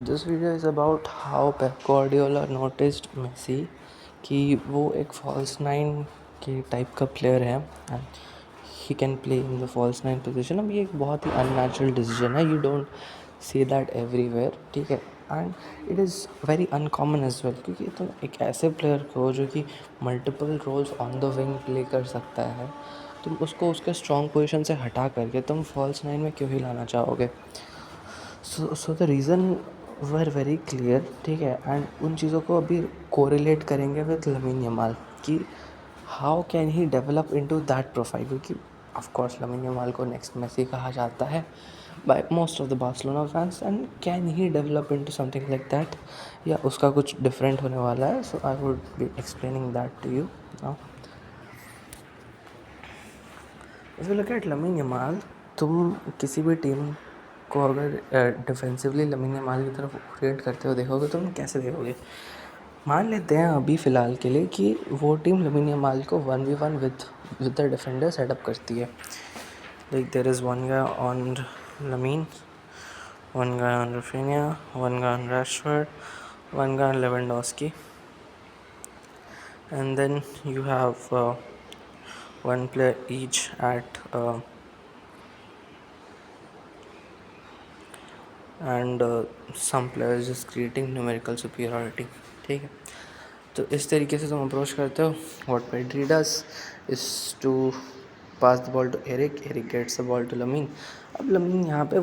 This video is about how Pep Guardiola noticed Messi कि वो एक फॉल्स नाइन के टाइप का प्लेयर है and he can play in the false nine position. अब ये एक बहुत ही अननेचुरल डिसीजन है. You don't see that everywhere. ठीक है. And it is very uncommon as well क्योंकि तुम एक ऐसे प्लेयर को जो कि multiple roles on the wing play कर सकता है, तुम उसको उसके स्ट्रॉन्ग पोजीशन से हटा करके तुम फॉल्स नाइन में क्यों ही लाना चाहोगे. So the reason were very clear. ठीक है. एंड उन चीज़ों को अभी कोरिलेट करेंगे विद लमीन यमाल कि how can he develop into that profile, क्योंकि ऑफ कोर्स लमीन यमाल को नेक्स्ट मेसी कहा जाता है by most of the Barcelona fans. And can he develop into something like that या उसका कुछ डिफरेंट होने वाला है. So I would be explaining that to you now. If you look at Lamine Yamal, तुम किसी भी टीम को अगर डिफेंसिवली लमीन यमाल की तरफ ओरिएंट करते हुए देखोगे तो तुम कैसे देखोगे. मान लेते हैं अभी फ़िलहाल के लिए कि वो टीम लमीन यमाल को 1v1 with the defender setup करती है. Like there is one guy on Lamine, one guy on Raphinha, one guy on Rashford, one guy on Lewandowski, and then you have one player each at and some players just creating numerical superiority. ठीक है. तो इस तरीके से तुम approach करते हो. What Pedri does is to pass the ball to Eric. Eric gets the ball to Lamine. अब लमीन यहाँ पे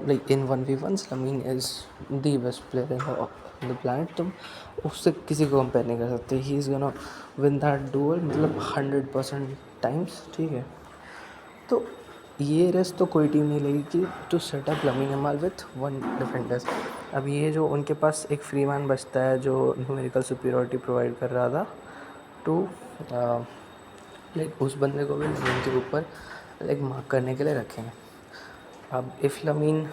like in 1v1 Lamine is the best player in the planet. तुम उससे किसी को कंपेयर नहीं कर सकते. He is gonna win that duel, मतलब 100% टाइम्स. ठीक है. तो ये रेस तो कोई टीम नहीं लेगी कि to setup Lamine Yamal with one defenders. अब ये जो उनके पास एक फ्री मैन बचता है जो न्यूमेरिकल सुपीरियरिटी प्रोवाइड कर रहा था टू लाइक उस बंदे को भी लमीन के ऊपर लाइक मार्क करने के लिए रखें. अब इफ़ लमीन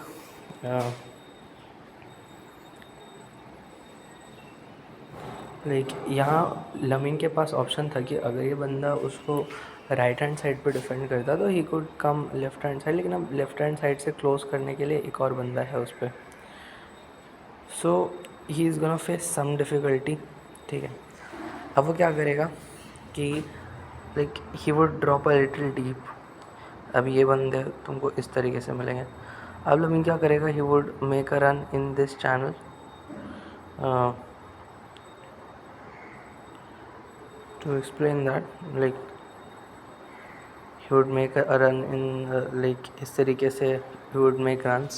लाइक यहाँ लमीन के पास ऑप्शन था कि अगर ये बंदा उसको राइट हैंड साइड पे डिफेंड करता तो he could come left hand side. लेकिन अब लेफ्ट हैंड साइड से क्लोज करने के लिए एक और बंदा है उस पर. So he is gonna face some difficulty. ठीक है. अब वो क्या करेगा कि like he would drop a little deep. अब ये बंदे तुमको इस तरीके से मिलेंगे. अब लमीन क्या करेगा, he would make a run in this channel. To explain that, like he would make a run in like इस तरीके से he would make runs.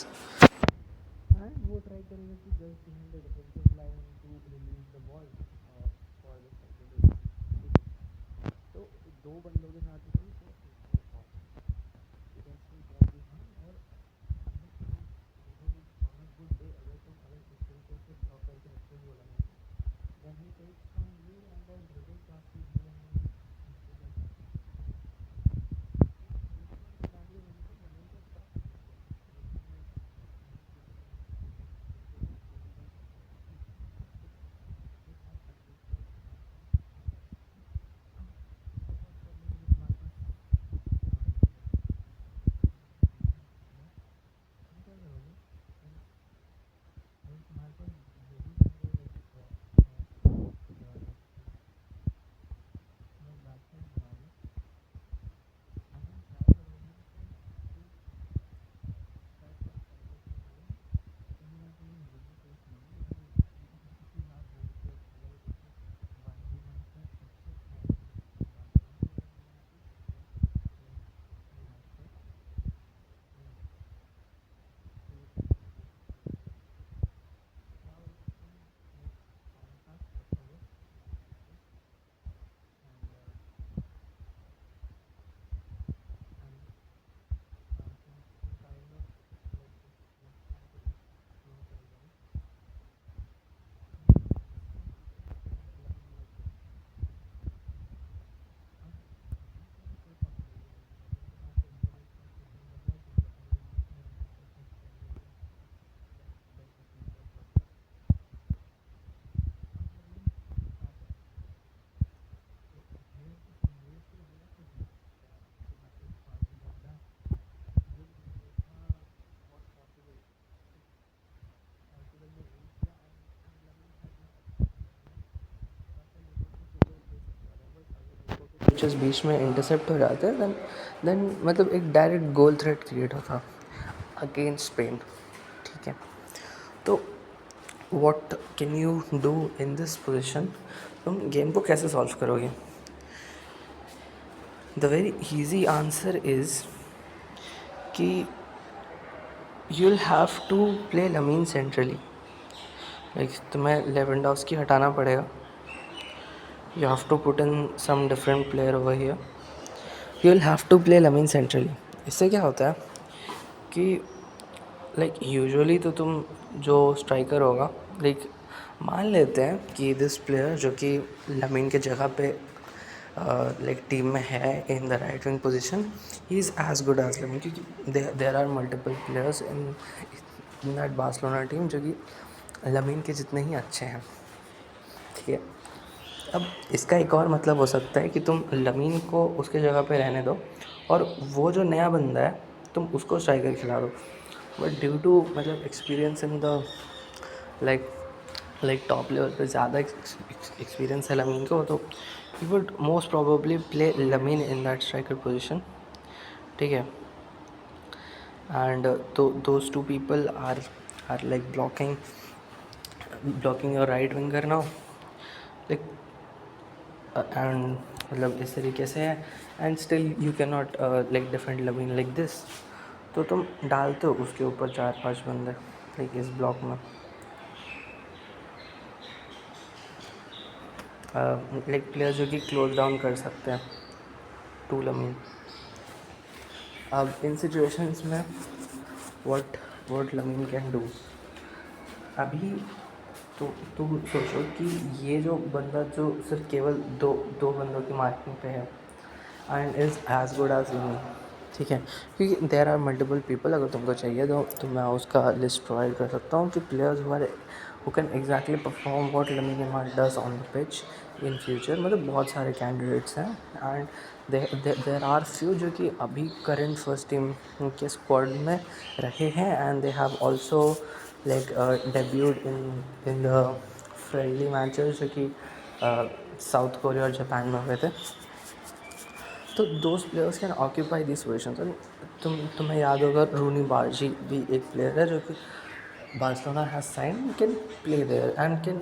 And वो ट्राई करेगा कि just behind the defensive line to release the ball for the second. तो दो बंदों के साथ ही you can still drop the hand. और on a good day अगर इस तरीके से ड्रॉप करके रखते हो बोला then he takes from you and then dribbles after you and finishes बीच में इंटरसेप्ट हो जाते हैं, देन मतलब एक डायरेक्ट गोल थ्रेट क्रिएट होता अगेंस्ट स्पेन, ठीक है। तो what can you do in this position, तुम गेम को कैसे सॉल्व करोगे? The very easy answer is कि you will have to play Lamine centrally, like तुम्हें लेवेंडोव्स्की हटाना पड़ेगा, you have to put in some different player over here, you will have to play Lamine centrally। इससे क्या होता है कि like usually तो तुम जो स्ट्राइकर होगा, लाइक मान लेते हैं कि दिस प्लेयर जो कि लमीन के जगह पे लाइक टीम में है in the right wing position, he is as good as Lamine, क्योंकि there are multiple players in that Barcelona team जो कि लमीन के जितने ही अच्छे हैं, ठीक है। अब इसका एक और मतलब हो सकता है कि तुम लमीन को उसके जगह पे रहने दो और वो जो नया बंदा है तुम उसको स्ट्राइकर खिला दो, बट ड्यू टू मतलब experience in the like top level पे ज़्यादा एक्सपीरियंस है लमीन को, तो he would most probably play Lamine in that striker position, ठीक है। And those two people are like blocking your right winger now, like and मतलब इस तरीके से है, and still you can not like defend Lamine like this, तो तुम डालते हो उसके ऊपर 4-5 बंदे लाइक इस ब्लॉक में, लाइक प्लेयर जो कि क्लोज डाउन कर सकते हैं टू लमीन। अब इन सिचुएशंस में व्हाट लमीन कैन डू, अभी तो तुम सोचो कि ये जो बंदा जो सिर्फ केवल दो बंदों की मार्किंग पे है and is as good as Lamine, ठीक है, क्योंकि देयर आर मल्टीपल पीपल, अगर तुमको चाहिए तो मैं उसका लिस्ट प्रोवाइड कर सकता हूँ कि players who can exactly perform what lamin Yamal does on the pitch in future, मतलब बहुत सारे कैंडिडेट्स हैं, एंड देयर आर फ्यू जो कि अभी करंट फर्स्ट टीम के स्क्वाड में रहे हैं, and they have also like debuted in the friendly matches जो कि साउथ कोरिया और जापान में हुए थे, तो those players can occupy this position. तुम्हें याद होगा रूनी बार्जी भी एक प्लेयर है जो कि Barcelona has sign, can play there and can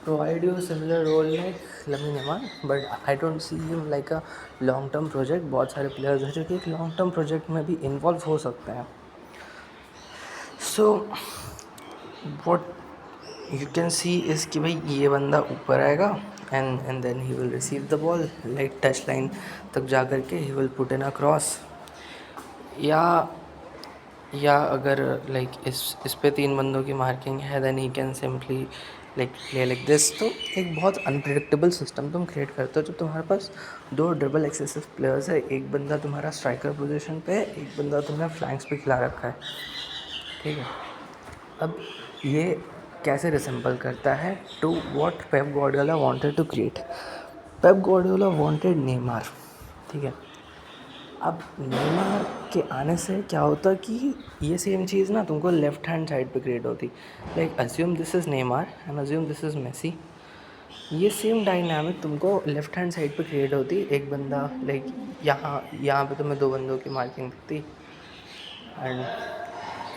provide you similar role like Lamine Yamal, but I don't see him like a long term project. बहुत सारे प्लेयर्स हैं जो कि एक लॉन्ग टर्म प्रोजेक्ट में भी इन्वॉल्व हो सकते हैं। So what you can see is कि भाई ये बंदा ऊपर आएगा and then he will receive the ball like touch line तक जा कर के he will put in a cross, या अगर लाइक इस पे 3 बंदों की मार्किंग है then he can simply like play like this. तो एक बहुत अनप्रेडिक्टेबल सिस्टम तुम क्रिएट करते हो जब तुम्हारे पास 2 ड्रिबल एक्सेसिव प्लेयर्स है, एक बंदा तुम्हारा स्ट्राइकर पोजीशन पे है, एक बंदा तुमने फ्लैंक्स पे खिला रखा है, ठीक है। अब ये कैसे रिसेंबल करता है to what Pep Guardiola wanted to create. Pep Guardiola wanted Neymar, ठीक है। अब नेमार के आने से क्या होता कि ये सेम चीज़ ना तुमको लेफ्ट हैंड साइड पे क्रिएट होती, like assume this is Neymar and assume this is Messi, ये सेम डायनामिक तुमको लेफ्ट हैंड साइड पे क्रिएट होती। एक बंदा लाइक यहाँ पे तुम्हें 2 बंदों की मार्किंग दिखती एंड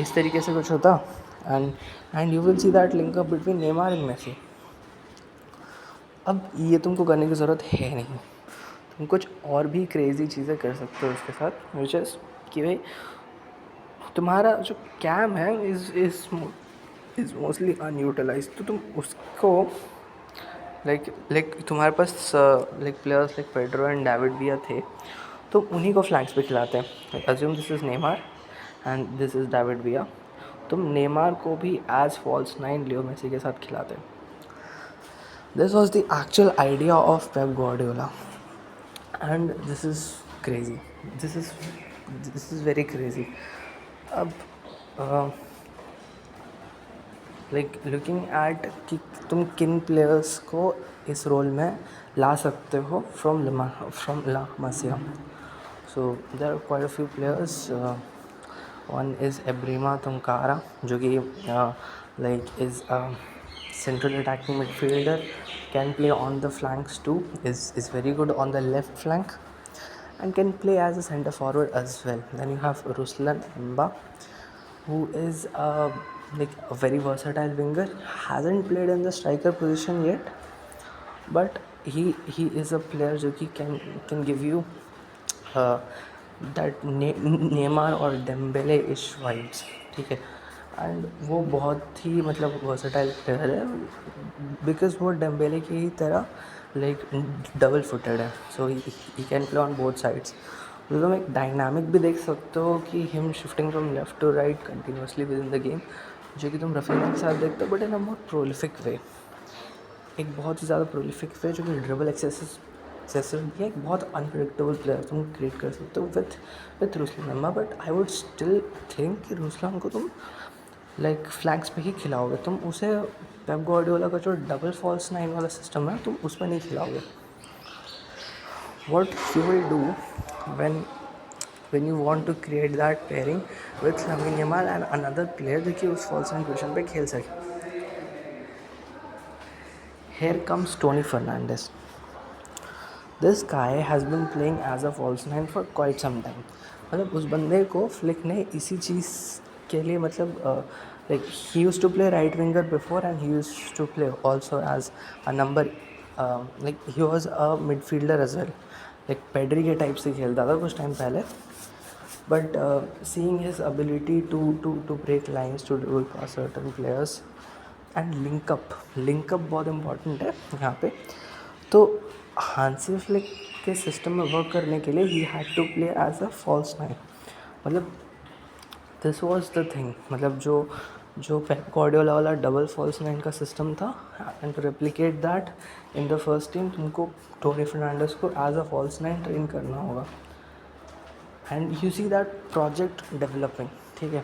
इस तरीके से कुछ होता, and you will see that link up between Neymar and Messi. अब ये तुमको करने की ज़रूरत है नहीं, तुम कुछ और भी क्रेज़ी चीज़ें कर सकते हो उसके साथ, विच इज़ कि भाई तुम्हारा जो कैम है इज़ मोस्टली अनयूटिलाइज, तो तुम उसको लाइक तुम्हारे पास like players like Pedro and David Villa थे, तो उन्हीं को फ्लैंक्स पे खिलाते हैं। Assume this is Neymar and this is David Villa, तुम नेमार को भी एज फॉल्स 9 लियो मेसी के साथ खिलाते हैं। This was the actual idea of Pep Guardiola and this is crazy, this is very crazy. अब लाइक लुकिंग एट कि तुम किन प्लेयर्स को इस रोल में ला सकते हो from La Masia. So there are quite a few players, one is Ebrima Tunkara जो कि like is central attacking midfielder, can play on the flanks too, is very good on the left flank, and can play as a centre forward as well. Then you have Ruslan Emba, who is like a very versatile winger. Hasn't played in the striker position yet, but he is a player जो कि can give you uh, that Neymar और Dembele ish vibes, ठीक है. And वो बहुत ही मतलब versatile player है, बिकॉज वो डेम्बेले की ही तरह लाइक डबल फुटेड है, so he can play on both sides. तो तुम एक डायनामिक भी देख सकते हो कि him shifting from left to right continuously within the game, जो कि तुम रफीना के साथ देखते हो, but in a more prolific वे. एक बहुत ही ज़्यादा प्रोलिफिक वे जो कि ड्रिबल एक्सेसिव भी है. एक बहुत अनप्रेडिक्टेबल प्लेयर तुम क्रिएट कर सकते हो with Ruslan ember. But I would still think कि रुस्लान को तुम लाइक फ्लैग्स पे ही खिलाओगे. तुम उसे पेप गार्डियोला का जो डबल फॉल्स 9 वाला सिस्टम है, तुम उस पर नहीं खिलाओगे. What you will do when you want to create that pairing with Lamine Yamal and another player जो कि उस फॉल्स 9 पोजिशन पे खेल सके. Here comes Tony Fernandes. This guy has been playing as a false 9 for quite some time. मतलब उस बंदे को फ्लिक ने इसी चीज़ के लिए मतलब like he used to play right winger before and he used to play also as a number like he was a midfielder as well. like Pedri के टाइप से खेलता था कुछ टाइम पहले. But seeing his ability to break lines, to dribble past certain players and linkup बहुत important है यहाँ पे. तो हांसी फ्लिक के सिस्टम में वर्क करने के लिए he had to play as a false 9. मतलब दिस वाज द थिंग. मतलब जो पेप गार्डियोला वाला डबल फॉल्स 9 का सिस्टम था, and to replicate that in the first team तुमको टोनी फर्नांडिस को एज अ फॉल्स 9 ट्रेन करना होगा. And you see that project developing, ठीक है.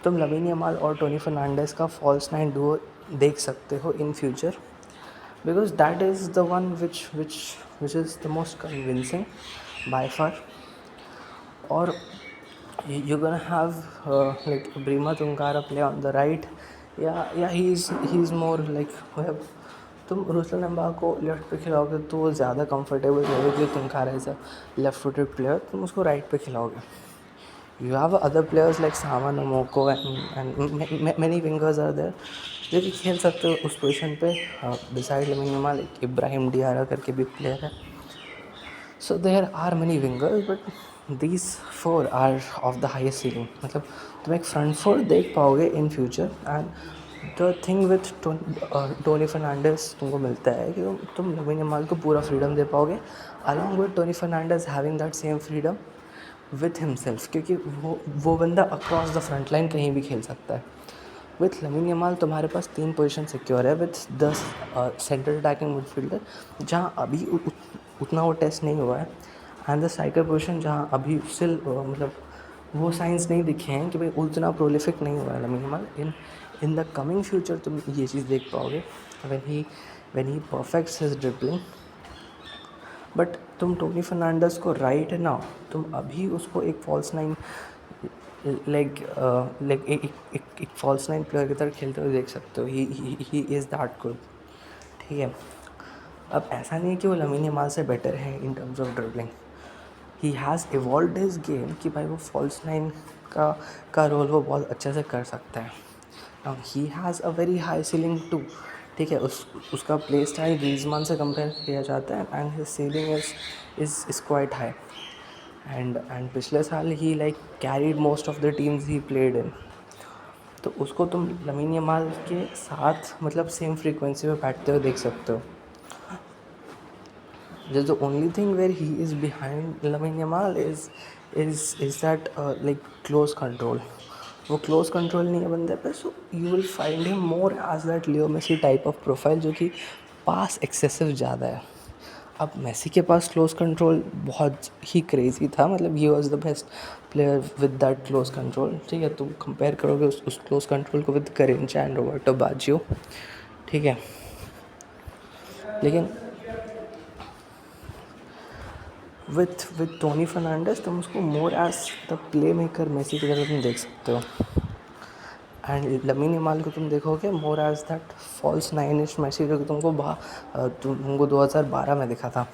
तुम लमीन यमाल और टोनी फर्नांडिस का फॉल्स 9 डुओ देख सकते हो in future, because that is the one which is the most convincing by far. और you gonna have like Brima Tunkara play on the right, या ही इज़ मोर लाइक तुम Ruslan Mba को left पे खिलाओगे तो वो ज़्यादा comfortable रहेगा कि Tunkara is a left footed player, तुम उसको राइट पे खिलाओगे. You have other players like Saman Omoko and many wingers are there जो कि खेल सकते हो उस पोजीशन पे. बिसाइड लमीन यमाल एक इब्राहिम डियारा करके भी प्लेयर है. So there are many wingers but these four are of the highest ceiling. मतलब तुम एक फ्रंट फोर देख पाओगे in future. And the thing with Toni Fernandez तुमको मिलता है कि तुम लमीन यमाल को पूरा फ्रीडम दे पाओगे, along with Toni Fernandez having that same freedom with himself, क्योंकि वो बंदा अक्रॉस द फ्रंट लाइन कहीं भी खेल सकता है. विथ लमीन यमाल तुम्हारे पास 3 पोजीशन सिक्योर है विथ 10 सेंट्रल अटैकिंग मिडफील्डर, जहाँ अभी उतना वो टेस्ट नहीं हुआ है, एंड द स्ट्राइकर पोजीशन जहाँ अभी स्टिल मतलब वो साइंस नहीं दिखे हैं कि भाई उतना प्रोलिफिक नहीं हुआ है lamin Yamal. In the coming future तुम ये चीज़ देख पाओगे when he परफेक्ट्स his dribbling. But तुम टोनी फर्नांडिस को राइट ना, तुम अभी उसको एक फॉल्स 9 लाइक एक फॉल्स 9 प्लेयर की तरह खेलते हुए देख सकते हो. ही इज़ दैट गुड, ठीक है. अब ऐसा नहीं है कि वो लमीन यमाल से बेटर है in terms of dribbling. He has evolved his game कि भाई वो फॉल्स 9 का रोल वो बहुत अच्छे से कर सकता है. Now he has a very high ceiling too, ठीक है. उसका प्ले स्टाइल ग्रीजमान से कंपेयर किया जाता है, and his ceiling is quite high. And पिछले साल ही like carried most of the teams he played in. तो उसको तुम लमीन यमाल के साथ मतलब सेम फ्रीक्वेंसी पे बैठते हुए देख सकते हो. Just the only thing where he is behind Lamine Yamal is that like close control. वो क्लोज कंट्रोल नहीं है बंदे पे, so you will find him more as that Leo Messi type of profile जो कि पास एक्सेसिव ज़्यादा है. अब मेसी के पास क्लोज कंट्रोल बहुत ही क्रेजी था, मतलब he was the best player with that close control, ठीक है. तुम कंपेयर करोगे उस क्लोज कंट्रोल को विद करेंचा एंड रोबर्टो बाजियो, ठीक है. लेकिन विथ टोनी फर्नांडिस तुम उसको more as the playmaker Messi की तरह तुम देख सकते हो. एंड लमीन यमाल को तुम देखोगे more as that false nineish Messi जो कि तुमको 2012 में दिखा था.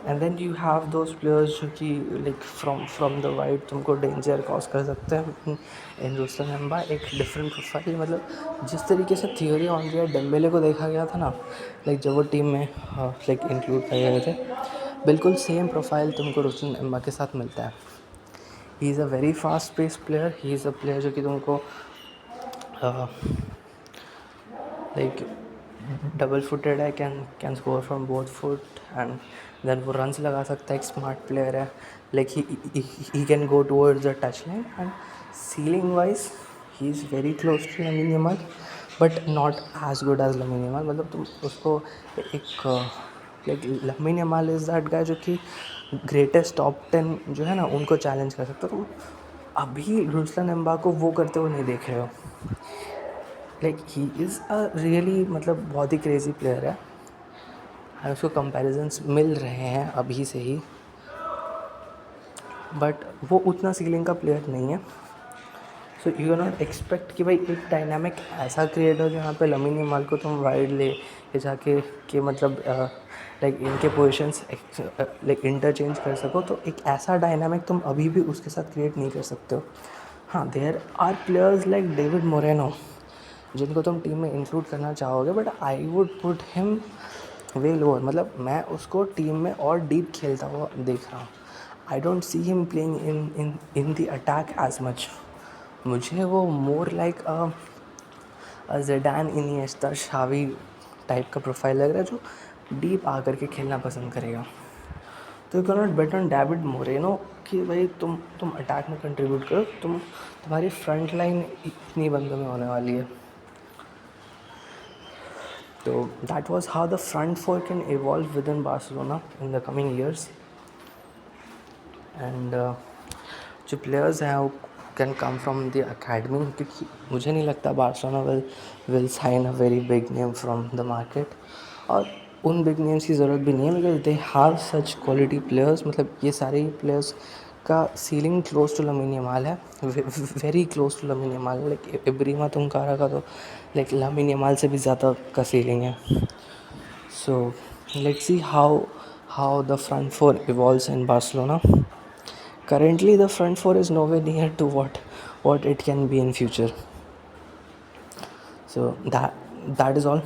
And then you have those players जो कि लाइक फ्रॉम द वाइड तुमको डेंजर कॉज कर सकते हैं. इन रुस्तम एम्बा एक डिफरेंट प्रोफाइल, मतलब जिस तरीके से थियोरी ऑन रिया डेम्बेले को देखा गया था ना, लाइक जब वो टीम में लाइक इंक्लूड किए गए थे, बिल्कुल सेम प्रोफाइल तुमको रुस्तम एम्बा के साथ मिलता है. He is a very fast pace player. He is a player जो कि तुमको लाइक डबल फुटेड है, can score from both foot, and then वो रन्स लगा सकता है. एक स्मार्ट प्लेयर है. Like he can go towards the touch line, and ceiling wise he is very close to Lamine Yamal but not as good as Lamine Yamal. मतलब तुम उसको एक like Lamine Yamal is that guy जो कि greatest top 10 जो है ना उनको चैलेंज कर सकते हो. तुम अभी रुस्लन एम्बा को वो करते हुए नहीं देख रहे हो. Like he is a really, मतलब बहुत ही क्रेज़ी प्लेयर है, और उसको कंपैरिजन्स मिल रहे हैं अभी से ही, बट वो उतना सीलिंग का प्लेयर नहीं है. So you can not expect कि भाई एक डायनामिक ऐसा क्रिएट हो जहाँ पे लमीन यमाल को तुम वाइड ले जाके कि मतलब लाइक इनके पोजिशंस लाइक इंटरचेंज कर सको. तो एक ऐसा डायनामिक तुम अभी भी उसके साथ क्रिएट नहीं कर सकते हो. हाँ, there are players like David Moreno जिनको तुम टीम में इंक्लूड करना चाहोगे, but I would put him way lower. मतलब मैं उसको टीम में और डीप खेलता हुआ देख रहा हूँ. I don't see him playing in the attack as much. मुझे वो more like a Zidane, Iniesta, Xavi type का प्रोफाइल लग रहा है जो डीप आकर के खेलना पसंद करेगा. तो you can not bet on David Moreno कि भाई तुम अटैक में कंट्रीब्यूट करो. तुम्हारी फ्रंट लाइन इतनी बंदों में होने वाली है. So that was how the front four can evolve within Barcelona in the coming years. And जो players हैं वो can come from the academy, क्योंकि मुझे नहीं लगता Barcelona will sign a very big name from the market. और उन big names की ज़रूरत भी नहीं है because they have such quality players. मतलब ये सारे ही प्लेयर्स का ceiling close to Lamine Yamal है, very close to Lamine Yamal. Like Ebrima Tunkara का तो लाइक लमीन यमाल से भी ज़्यादा का सीलिंग है. So let's see how the front four evolves in Barcelona. Currently the front four is nowhere near to what it can be in future. So that is all.